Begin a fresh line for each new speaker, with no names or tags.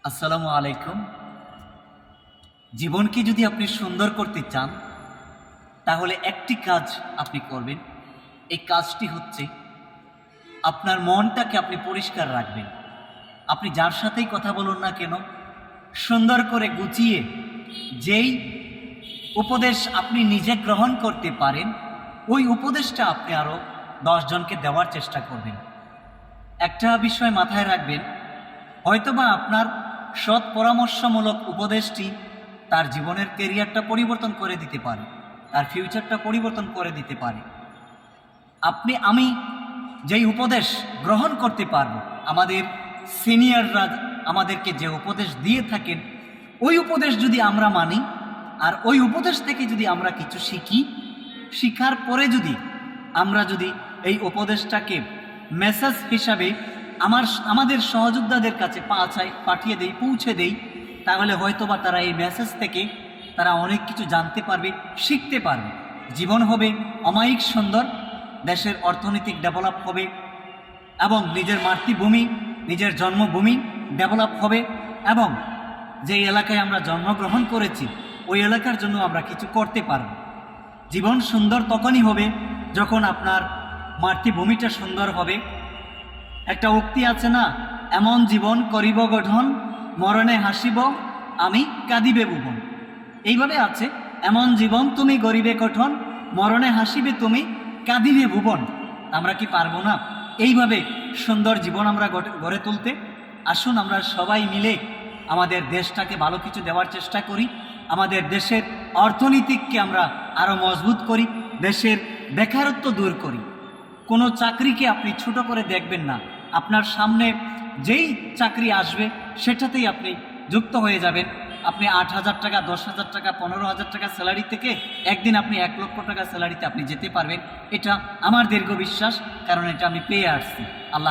আসসালামু আলাইকুম। জীবনকে যদি আপনি সুন্দর করতে চান তাহলে একটি কাজ আপনি করবেন। এই কাজটি হচ্ছে আপনার মনটাকে আপনি পরিষ্কার রাখবেন। আপনি যার সাথেই কথা বলুন না কেন, সুন্দর করে গুছিয়ে যেই উপদেশ আপনি নিজে গ্রহণ করতে পারেন ওই উপদেশটা আপনি আরও 10 জনকে দেওয়ার চেষ্টা করবেন। একটা বিষয় মাথায় রাখবেন, হয়তোবা আপনার সৎ পরামর্শমূলক উপদেশটি তার জীবনের ক্যারিয়ারটা পরিবর্তন করে দিতে পারে, তার ফিউচারটা পরিবর্তন করে দিতে পারে। আমি যেই উপদেশ গ্রহণ করতে পারবো, আমাদের সিনিয়ররা আমাদেরকে যে উপদেশ দিয়ে থাকেন ওই উপদেশ যদি আমরা মানি আর ওই উপদেশ থেকে যদি আমরা কিছু শিখি, শিখার পরে যদি আমরা এই উপদেশটাকে মেসেজ হিসাবে আমাদের সহযোদ্ধাদের কাছে পৌঁছে দেই, তাহলে হয়তোবা তারা এই মেসেজ থেকে তারা অনেক কিছু জানতে পারবে, শিখতে পারবে। জীবন হবে অমায়িক সুন্দর, দেশের অর্থনৈতিক ডেভেলপ হবে এবং নিজের মাতৃভূমি, নিজের জন্মভূমি ডেভেলপ হবে এবং যে এলাকায় আমরা জন্মগ্রহণ করেছি ওই এলাকার জন্য আমরা কিছু করতে পারব। জীবন সুন্দর তখনই হবে যখন আপনার মাতৃভূমিটা সুন্দর হবে। একটা উক্তি আছে না, এমন জীবন করিব গঠন, মরণে হাসিব আমি কাঁদিবে ভুবন। এইভাবে আছে, এমন জীবন তুমি গরিবে গঠন, মরণে হাসিবে তুমি কাঁদিবে ভুবন। আমরা কি পারবো না এইভাবে সুন্দর জীবন আমরা গড়ে তুলতে? আসুন আমরা সবাই মিলে আমাদের দেশটাকে ভালো কিছু দেওয়ার চেষ্টা করি, আমাদের দেশের অর্থনীতিকে আমরা আরও মজবুত করি, দেশের বেকারত্ব দূর করি। কোনো চাকরিকে আপনি ছোট করে দেখবেন না, আপনার সামনে যেই চাকরি আসবে সেটাতেই আপনি যুক্ত হয়ে যাবেন। আপনি 8,000 টাকা, 10,000 টাকা, 15,000 টাকা স্যালারি থেকে একদিন আপনি 1 লক্ষ টাকা স্যালারিতে আপনি যেতে পারবেন। এটা আমার দীর্ঘ বিশ্বাস, কারণ এটা আমি পেয়ে আসছি। আল্লাহ